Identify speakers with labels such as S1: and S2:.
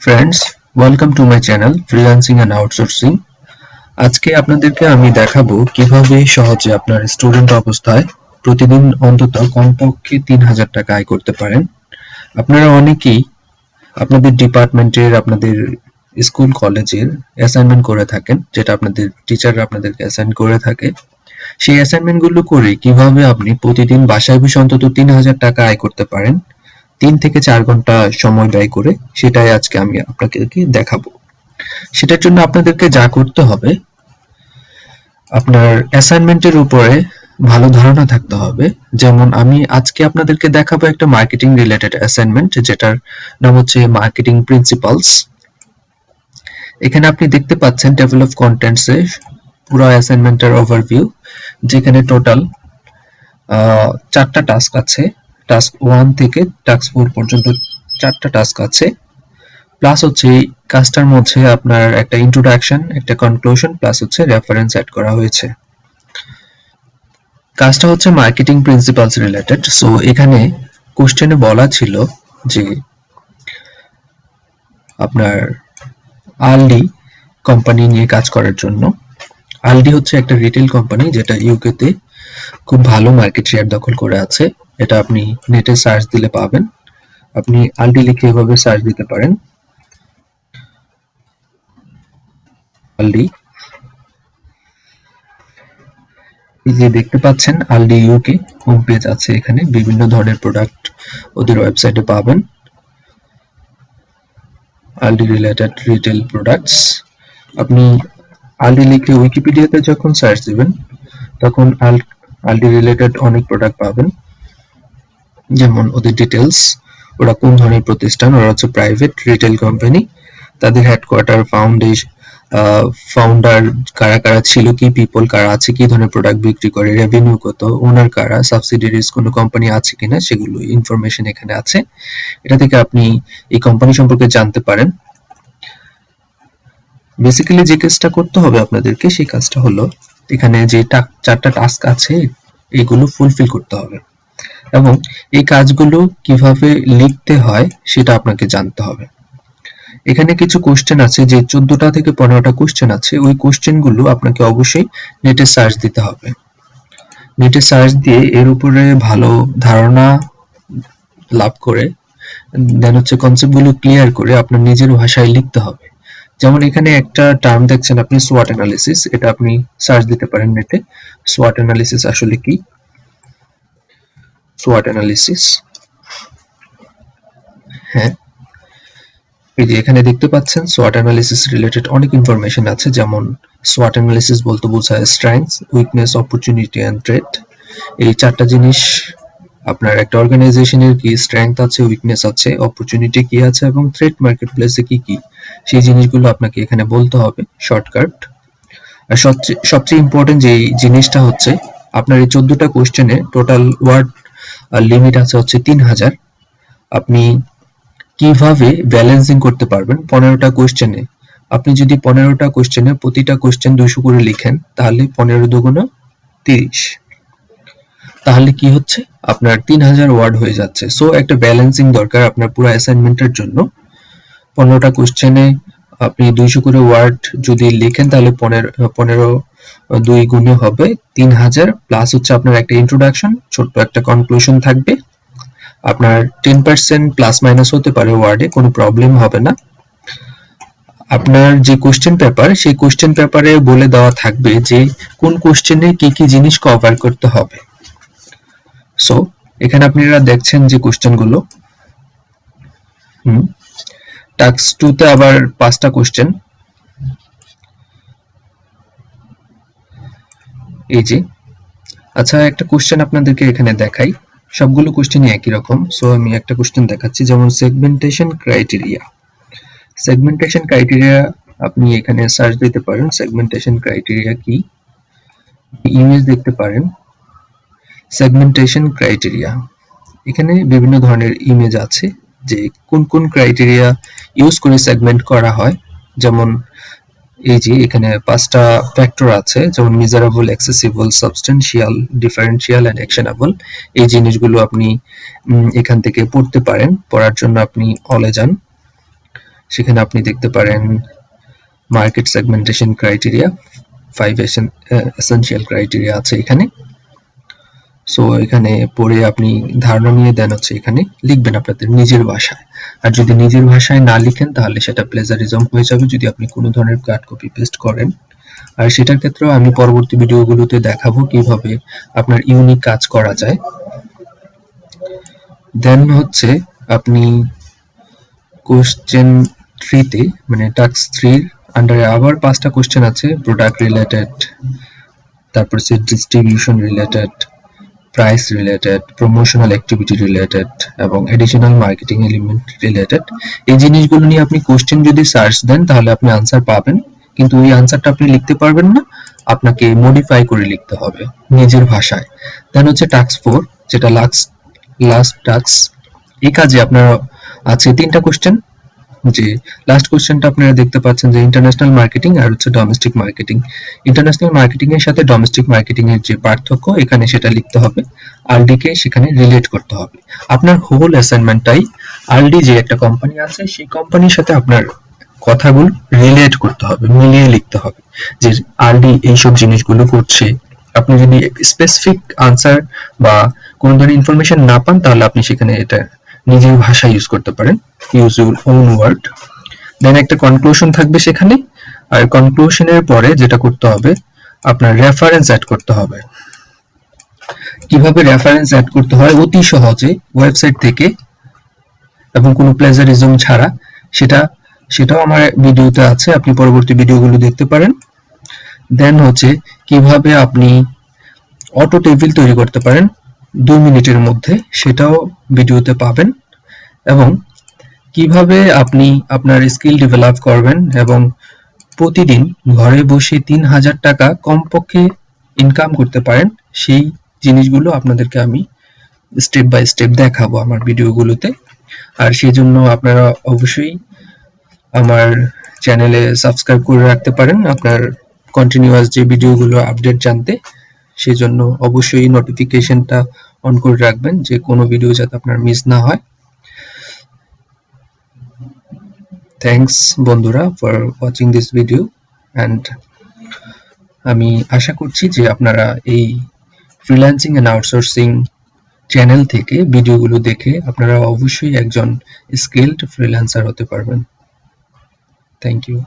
S1: Friends, welcome to my channel freelancing and outsourcing. আজকে আপনাদেরকে আমি দেখাবো কিভাবে সহজে আপনার স্টুডেন্ট অবস্থায় প্রতিদিন অন্তত কমপক্ষে ৩,০০০ টাকা আয় করতে পারেন। আপনারা অনেকেই আপনাদের ডিপার্টমেন্টের, আপনাদের স্কুল কলেজের অ্যাসাইনমেন্ট করে থাকেন, যেটা আপনাদের টিচাররা আপনাদেরকে অ্যাসাইন করে থাকে। সেই অ্যাসাইনমেন্টগুলো করে কিভাবে আপনি প্রতিদিন বাসায় বসে অন্তত ৩,০০০ টাকা আয় করতে পারেন ৩ থেকে ৪ ঘন্টা সময় ব্যয় করে, সেটাই আজকে আমি আপনাদেরকে দেখাবো। সেটার জন্য আপনাদেরকে যা করতে হবে, আপনার অ্যাসাইনমেন্টের উপরে ভালো ধারণা থাকতে হবে। যেমন আমি আজকে আপনাদেরকে দেখাবো একটা মার্কেটিং রিলেটেড অ্যাসাইনমেন্ট, যেটার নাম হচ্ছে মার্কেটিং প্রিন্সিপালস। এখানে আপনি দেখতে পাচ্ছেন টেবিল অফ কন্টেন্টস এ পুরো অ্যাসাইনমেন্টের ওভারভিউ, যেখানে টোটাল 4টা টাস্ক আছে। টাস্ক 1 থেকে টাস্ক 4 পর্যন্ত 4টা টাস্ক আছে। প্লাস হচ্ছে এই কাজটার মধ্যে আপনার একটা ইন্ট্রোডাকশন, একটা কনক্লুশন, প্লাস হচ্ছে রেফারেন্স অ্যাড করা হয়েছে। কাজটা হচ্ছে মার্কেটিং প্রিন্সিপালস রিলেটেড। সো এখানে কোশ্চেনে বলা ছিল যে আপনার আলডি কোম্পানি নিয়ে কাজ করার জন্য। আলডি হচ্ছে একটা রিটেল কোম্পানি যেটা ইউকেতে খুব ভালো মার্কেট শেয়ার দখল করে আছে। এটা আপনি নেটে সার্চ দিলে পাবেন। আপনি আলডি লিখে এভাবে সার্চ দিতে পারেন, আলডি। এই যে দেখতে পাচ্ছেন আলডি ইউকে হোম পেজ আছে, এখানে বিভিন্ন ধরনের প্রোডাক্ট ওদের ওয়েবসাইটে পাবেন। আলডি রিলেটেড রিটেল প্রোডাক্টস, আপনি আলডি লিখে উইকিপিডিয়াতে যখন সার্চ দিবেন তখন আলডি রিলেটেড অনেক প্রোডাক্ট পাবেন। যেমন ওদের ডিটেলস, ওরা কোন ধরনের প্রতিষ্ঠান, ওরা হচ্ছে প্রাইভেট রিটেল কোম্পানি। তাদের হেডকোয়ার্টার, ফাউন্ডার কারা কারা ছিল, কি পিপল কারা আছে, কি ধরনের প্রোডাক্ট বিক্রি করে, রেভিনিউ কত, ওনার কারা, সাবসিডিয়ারিজ কোনো কোম্পানি আছে কিনা, সেগুলো ইনফরমেশন এখানে আছে। এটা থেকে আপনি এই কোম্পানি সম্পর্কে জানতে পারেন। বেসিক্যালি যে কাজটা করতে হবে আপনাদেরকে, সেই কাজটা হলো এখানে যে 4টা টাস্ক আছে এগুলো ফুলফিল করতে হবে, এবং এই কাজগুলো কিভাবে লিখতে হয় সেটা আপনাকে জানতে হবে। এখানে কিছু কোশ্চেন আছে, যে 14টা থেকে 15টা কোশ্চেন আছে, ওই কোশ্চেনগুলো আপনাকে অবশ্যই নেটে সার্চ দিতে হবে। নেটে সার্চ দিয়ে এর উপরে ভালো ধারণা লাভ করে দেন হচ্ছে কনসেপ্টগুলো ক্লিয়ার করে আপনার নিজের ভাষায় লিখতে হবে। যেমন এখানে একটা টার্ম দেখছেন আপনি, সোয়াট অ্যানালিসিস। এটা আপনি সার্চ দিতে পারেন নেটে, সোয়াট অ্যানালিসিস আসলে কি। সোয়াট অ্যানালিসিস, হ্যাঁ, এই যে এখানে দেখতে পাচ্ছেন সোয়াট অ্যানালিসিস রিলেটেড অনেক ইনফরমেশন আছে। যেমন সোয়াট অ্যানালিসিস বলতে বোঝায় strengths, weakness, opportunity and threat. এই 4টা জিনিস, আপনার একটা অর্গানাইজেশনের কি স্ট্রেংথ আছে, উইকনেস আছে, অপরচুনিটি কি আছে, এবং থ্রেট মার্কেট প্লেসে কি কি, সেই জিনিসগুলো আপনাকে এখানে বলতে হবে শর্টকাট। আর সবচেয়ে ইম্পর্টেন্ট যে জিনিসটা হচ্ছে, আপনার এই 14টা কোশ্চেনে টোটাল ওয়ার্ড লিমিট আছে হচ্ছে 3,000। আপনি কিভাবে ব্যালেন্সিং করতে পারবেন 15টা কোশ্চেনে? আপনি যদি 15টা কোশ্চেনে প্রতিটা কোশ্চেন 200 করে লিখেন, তাহলে 15 দুগুণ 30। তাহলে কি হচ্ছে, আপনার 3,000 ওয়ার্ড হয়ে যাচ্ছে। সো একটা ব্যালেন্সিং দরকার আপনার পুরো অ্যাসাইনমেন্টের জন্য। 15টা কোশ্চেনে আপনি 200 করে ওয়ার্ড যদি লিখেন, তাহলে 15 2 গুণে হবে 3,000, প্লাস হচ্ছে আপনার একটা ইন্ট্রোডাকশন, ছোট্ট একটা কনক্লুশন থাকবে। আপনার 10% প্লাস মাইনাস হতে পারে ওয়ার্ডে, কোনো প্রবলেম হবে না। আপনার যে কোশ্চেন পেপার, সেই কোশ্চেন পেপারে বলে দেওয়া থাকবে যে কোন কোশ্চেনে কি কি জিনিস কভার করতে হবে। সো এখানে আপনারা দেখছেন যে কোশ্চেনগুলো, টাস্ক 2 তে আবার 5টা কোশ্চেন। এই যে, আচ্ছা একটা কোশ্চেন আপনাদেরকে এখানে দেখাই। সবগুলো কোশ্চেনই একই রকম। সো আমি একটা কোশ্চেন দেখাচ্ছি, যেমন সেগমেন্টেশন ক্রাইটেরিয়া। সেগমেন্টেশন ক্রাইটেরিয়া আপনি এখানে সার্চ দিতে পারেন, সেগমেন্টেশন ক্রাইটেরিয়া কি। ইমেজ দেখতে পারেন সেগমেন্টেশন ক্রাইটেরিয়া। এখানে বিভিন্ন ধরনের ইমেজ আছে, যে কোন কোন ক্রাইটেরিয়া ইউজ করে সেগমেন্ট করা হয়। যেমন এই যে এখানে 5টা ফ্যাক্টর আছে, যেমন measurable, accessible, substantial, differential and actionable. এই জিনিসগুলো আপনি এখান থেকে পড়তে পারেন। পড়ার জন্য আপনি অলে যান, সেখানে আপনি দেখতে পারেন market segmentation criteria, 5 essential criteria আছে এখানে। সো এখানে পড়ে আপনি ধারণা নিয়ে দেন হচ্ছে এখানে লিখবেন আপনাদের নিজের ভাষায়। আর যদি নিজের ভাষায় না লিখেন তাহলে সেটা প্লেজারিজম হয়ে যাবে যদি আপনি কোনো ধরনের কাট কপি পেস্ট করেন। আর সেটার ক্ষেত্রেও আমি পরবর্তী ভিডিওগুলোতে দেখাবো কিভাবে আপনার ইউনিক কাজ করা যায়। দেন হচ্ছে আপনি কোশ্চেন 3 তে মানে টাস্ক 3 আন্ডারে আবার 5টা কোশ্চেন আছে, প্রোডাক্ট রিলেটেড, তারপর হচ্ছে distribution related, price related, promotional activity related এবং এডিশনাল মার্কেটিং এলিমেন্ট রিলেটেড। এই জিনিসগুলো নিয়ে আপনি কোশ্চেন যদি সার্চ দেন তাহলে আপনি আনসার পাবেন, কিন্তু ওই আনসারটা আপনি লিখতে পারবেন না, আপনাকে মডিফাই করে লিখতে হবে নিজের ভাষায়। দেন হচ্ছে টাস্ক 4 যেটা লাস্ট টাস্ক। এই কাজে আপনার আছে 3টা কোশ্চেন। যে লাস্ট কোশ্চেনটা আপনারা দেখতে পাচ্ছেন যে ইন্টারন্যাশনাল মার্কেটিং আর হচ্ছে ডোমেস্টিক মার্কেটিং। ইন্টারন্যাশনাল মার্কেটিং এর সাথে ডোমেস্টিক মার্কেটিং এর যে পার্থক্য এখানে সেটা লিখতে হবে, আরডি কে সেখানে রিলেট করতে হবে। আপনার হোল অ্যাসাইনমেন্টটাই আরডি যে একটা কোম্পানি আছে সেই কোম্পানির সাথে আপনার কথাগুলো রিলেট করতে হবে, মিলিয়ে লিখতে হবে যে আরডি এইসব জিনিসগুলো করছে। আপনি যদি স্পেসিফিক আনসার বা কোনো ধরনের ইনফরমেশন না পান তাহলে আপনি সেখানে এটা নিজের ভাষা ইউজ করতে পারেন, ইউজ ইউর ওন ওয়ার্ড। দেন একটা কনক্লুশন থাকবে সেখানে, আর কনক্লুশনের পরে যেটা করতে হবে আপনার রেফারেন্স অ্যাড করতে হবে। কিভাবে রেফারেন্স অ্যাড করতে হয় অতি সহজে ওয়েবসাইট থেকে এবং কোনো প্লেজারিজম ছাড়া, সেটাও আমার ভিডিওতে আছে, আপনি পরবর্তী ভিডিওগুলো দেখতে পারেন। দেন হচ্ছে কিভাবে আপনি অটো টেবিল তৈরি করতে পারেন 2 মিনিটের মধ্যে, সেটাও ভিডিওতে পাবেন। এবং কিভাবে আপনি আপনার স্কিল ডেভেলপ করবেন এবং প্রতিদিন ঘরে বসে 3000 টাকা কমপক্ষে ইনকাম করতে পারেন, সেই জিনিসগুলো আপনাদেরকে আমি স্টেপ বাই স্টেপ দেখাবো আমার ভিডিওগুলোতে। আর সেই জন্য আপনারা অবশ্যই আমার চ্যানেলে সাবস্ক্রাইব করে রাখতে পারেন আপনার কন্টিনিউয়াস যে ভিডিওগুলো আপডেট জানতে। সেই জন্য অবশ্যই নোটিফিকেশনটা অন করে রাখবেন যে কোনো ভিডিও যাতে আপনার মিস না হয়। থ্যাংকস বন্ধুরা for watching this video, and আমি আশা করছি যে আপনারা এই ফ্রিল্যান্সিং এন্ড আউটসোর্সিং চ্যানেল থেকে ভিডিওগুলো দেখে আপনারা অবশ্যই একজন স্কিলড ফ্রিল্যান্সার হতে পারবেন। Thank you.